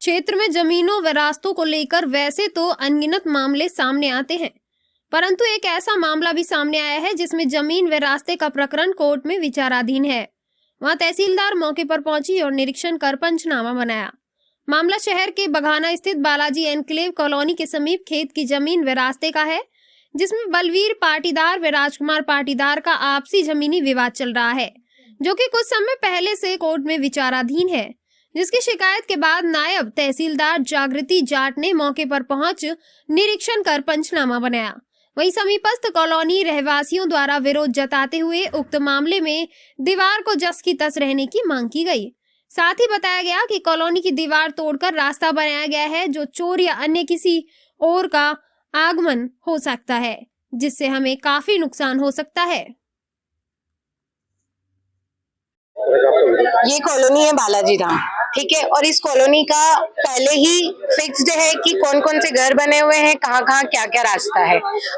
क्षेत्र में जमीनों व रास्तों को लेकर वैसे तो अनगिनत मामले सामने आते हैं, परंतु एक ऐसा मामला भी सामने आया है जिसमें जमीन व रास्ते का प्रकरण कोर्ट में विचाराधीन है। वहां तहसीलदार मौके पर पहुंची और निरीक्षण कर पंचनामा बनाया। मामला शहर के बघाना स्थित बालाजी एनक्लेव कॉलोनी के समीप खेत की जमीन व रास्ते का है, जिसमें बलवीर पाटीदार व राजकुमार पाटीदार का आपसी जमीनी विवाद चल रहा है, जो कि कुछ समय पहले से कोर्ट में विचाराधीन है। जिसकी शिकायत के बाद नायब तहसीलदार जागृति जाट ने मौके पर पहुंच निरीक्षण कर पंचनामा बनाया। वहीं समीपस्थ कॉलोनी रहवासियों द्वारा विरोध जताते हुए उक्त मामले में दीवार को जस की तस रहने की मांग की गई। साथ ही बताया गया कि कॉलोनी की दीवार तोड़कर रास्ता बनाया गया है, जो चोर या अन्य किसी और का आगमन हो सकता है, जिससे हमें काफी नुकसान हो सकता है। ये कॉलोनी है बालाजी धाम, ठीक है। और इस कॉलोनी का पहले ही फिक्स्ड है कि कौन कौन से घर बने हुए हैं, कहाँ कहाँ क्या क्या रास्ता है।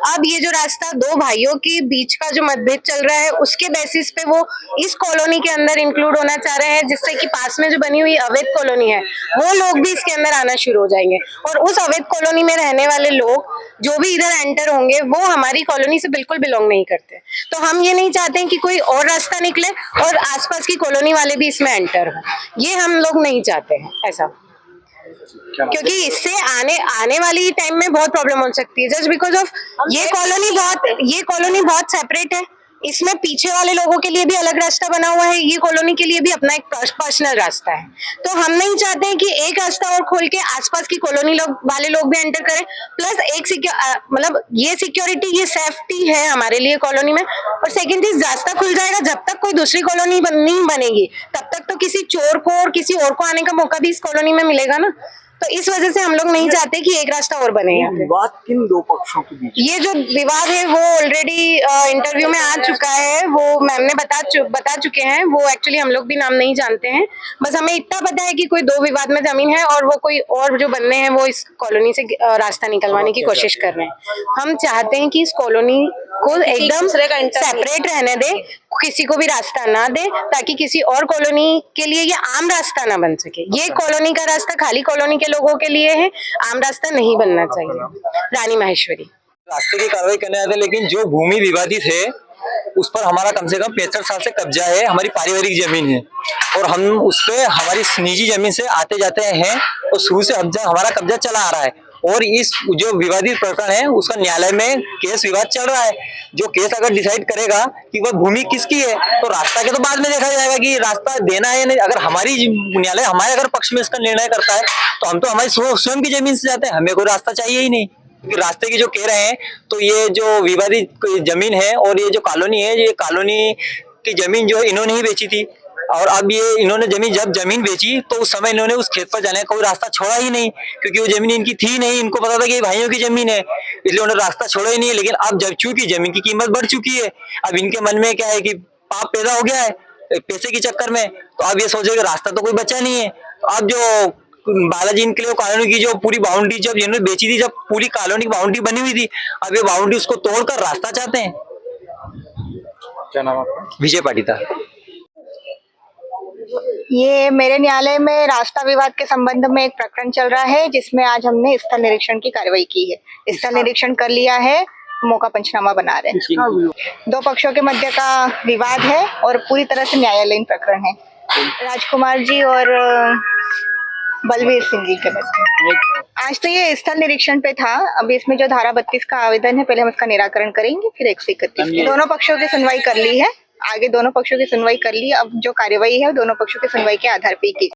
अब ये जो रास्ता दो भाइयों के बीच का जो मतभेद चल रहा है, उसके बेसिस पे वो इस कॉलोनी के अंदर इंक्लूड होना चाह रहे हैं, जिससे कि पास में जो बनी हुई अवैध कॉलोनी है वो लोग भी इसके अंदर आना शुरू हो जाएंगे। और उस अवैध कॉलोनी में रहने वाले लोग जो भी इधर एंटर होंगे वो हमारी कॉलोनी से बिल्कुल बिलोंग नहीं करते। तो हम ये नहीं चाहते हैं कि कोई और रास्ता निकले और आसपास की कॉलोनी वाले भी इसमें एंटर हो, ये हम लोग नहीं चाहते हैं ऐसा, क्योंकि इससे आने वाली टाइम में बहुत प्रॉब्लम हो सकती है। जस्ट बिकॉज ऑफ ये कॉलोनी बहुत सेपरेट है, इसमें पीछे वाले लोगों के लिए भी अलग रास्ता बना हुआ है, ये कॉलोनी के लिए भी अपना एक पर्सनल रास्ता है। तो हम नहीं चाहते हैं कि एक रास्ता और खोल के आसपास की कॉलोनी वाले लोग भी एंटर करें, प्लस एक मतलब ये सिक्योरिटी, ये सेफ्टी है हमारे लिए कॉलोनी में। और सेकंड चीज, रास्ता खुल जाएगा, जब तक कोई दूसरी कॉलोनी नहीं बनेगी तब तक तो किसी चोर को और किसी और को आने का मौका भी इस कॉलोनी में मिलेगा ना। तो इस वजह से हम लोग नहीं चाहते कि एक रास्ता और बने। विवाद किन दो पक्षों के बीच? ये जो विवाद है वो ऑलरेडी इंटरव्यू में आ चुका है, वो मैम ने बता चुके हैं। वो एक्चुअली हम लोग भी नाम नहीं जानते हैं, बस हमें इतना पता है कि कोई दो विवाद में जमीन है और वो कोई और जो बनने हैं वो इस कॉलोनी से रास्ता निकलवाने की कोशिश कर रहे हैं। हम चाहते हैं कि इस कॉलोनी को एकदम सेपरेट रहने दे, किसी को भी रास्ता ना दे, ताकि किसी और कॉलोनी के लिए ये आम रास्ता ना बन सके। ये कॉलोनी का रास्ता खाली कॉलोनी के लोगों के लिए है, आम रास्ता नहीं बनना चाहिए। रानी माहेश्वरी रास्ते की कार्रवाई करने आते, लेकिन जो भूमि विवादित है उस पर हमारा कम से कम 65 साल से कब्जा है। हमारी पारिवारिक जमीन है और हम उस पे हमारी निजी जमीन से आते जाते हैं और शुरू से हमारा कब्जा चला आ रहा है। और इस जो विवादित प्रकरण है उसका न्यायालय में केस विवाद चल रहा है। जो केस अगर डिसाइड करेगा कि वह भूमि किसकी है, तो रास्ता के तो बाद में देखा जाएगा कि रास्ता देना है या नहीं। अगर न्यायालय हमारे अगर पक्ष में इसका निर्णय करता है तो हम तो हमारी स्वयं की जमीन से जाते हैं, हमें कोई रास्ता चाहिए ही नहीं। क्योंकि रास्ते की जो कह रहे हैं, तो ये जो विवादित जमीन है और ये जो कॉलोनी है, ये कॉलोनी की जमीन जो इन्होंने ही बेची थी। और अब ये इन्होंने जब जमीन बेची तो उस समय इन्होंने उस खेत पर जाने का कोई रास्ता छोड़ा ही नहीं, क्योंकि वो जमीन इनकी थी नहीं। इनको पता था कि ये भाइयों की जमीन है, इसलिए उन्होंने रास्ता छोड़ा ही नहीं। लेकिन अब जब चूंकि जमीन की कीमत बढ़ चुकी है, अब इनके मन में क्या है कि पाप पैदा हो गया है पैसे के चक्कर में। तो अब ये सोचे कि रास्ता तो कोई बचा नहीं है। तो अब जो बालाजी इनक्लेव कॉलोनी की जो पूरी बाउंड्री जब इन्होंने बेची थी, जब पूरी कॉलोनी की बाउंड्री बनी हुई थी, अब ये बाउंड्री उसको तोड़कर रास्ता चाहते हैं। क्या नाम आपका? विजय पाटीदार। ये मेरे न्यायालय में रास्ता विवाद के संबंध में एक प्रकरण चल रहा है, जिसमें आज हमने स्थल निरीक्षण की कार्रवाई की है। स्थल निरीक्षण कर लिया है, मौका पंचनामा बना रहे हैं। दो पक्षों के मध्य का विवाद है और पूरी तरह से न्यायालयीन प्रकरण है। राजकुमार जी और बलवीर सिंह जी के मध्य। आज तो ये स्थल निरीक्षण पे था। अभी इसमें जो धारा 32 का आवेदन है, पहले हम इसका निराकरण करेंगे, फिर 131 दोनों पक्षों की सुनवाई कर ली है। आगे दोनों पक्षों की सुनवाई कर ली। अब जो कार्यवाही है दोनों पक्षों की सुनवाई के आधार पर की।